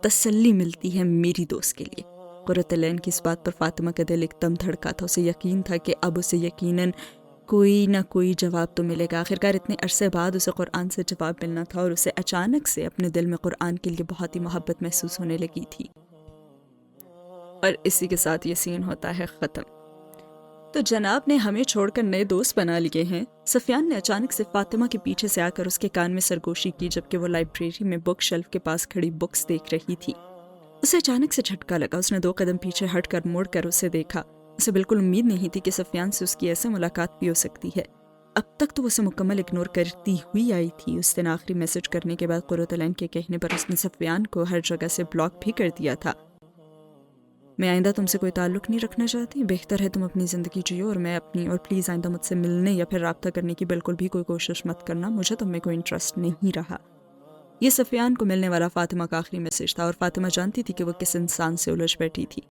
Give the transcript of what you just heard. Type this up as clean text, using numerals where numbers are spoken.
تسلی ملتی ہے میری دوست کے لیے۔ قرۃ العین کی اس بات پر فاطمہ کا دل ایک دم دھڑکا تھا۔ اسے یقین تھا کہ اب اسے یقیناً کوئی نہ کوئی جواب تو ملے گا۔ آخرکار اتنے عرصے بعد اسے قرآن سے جواب ملنا تھا، اور اسے اچانک سے اپنے دل میں قرآن کے لیے بہت ہی محبت محسوس ہونے لگی تھی۔ اور اسی کے ساتھ یہ سین ہوتا ہے ختم۔ تو جناب نے ہمیں چھوڑ کر نئے دوست بنا لیے ہیں۔ سفیان نے اچانک سے فاطمہ کے پیچھے سے آ کر اس کے کان میں سرگوشی کی، جبکہ وہ لائبریری میں بک شیلف کے پاس کھڑی بکس دیکھ رہی تھی۔ اسے اچانک سے جھٹکا لگا۔ اس نے 2 قدم پیچھے ہٹ کر مڑ کر اسے دیکھا۔ اسے بالکل امید نہیں تھی کہ سفیان سے اس کی ایسے ملاقات بھی ہو سکتی ہے۔ اب تک تو وہ اسے مکمل اگنور کرتی ہوئی آئی تھی۔ اس دن آخری میسج کرنے کے بعد قرۃ العین کے کہنے پر اس نے سفیان کو ہر جگہ سے بلاک بھی کر دیا تھا۔ میں آئندہ تم سے کوئی تعلق نہیں رکھنا چاہتی، بہتر ہے تم اپنی زندگی جیو اور میں اپنی، اور پلیز آئندہ مجھ سے ملنے یا پھر رابطہ کرنے کی بالکل بھی کوئی کوشش مت کرنا، مجھے تم میں کوئی انٹرسٹ نہیں رہا۔ یہ سفیان کو ملنے والا فاطمہ کا آخری میسج تھا، اور فاطمہ جانتی تھی کہ وہ کس انسان سے الجھ بیٹھی تھی۔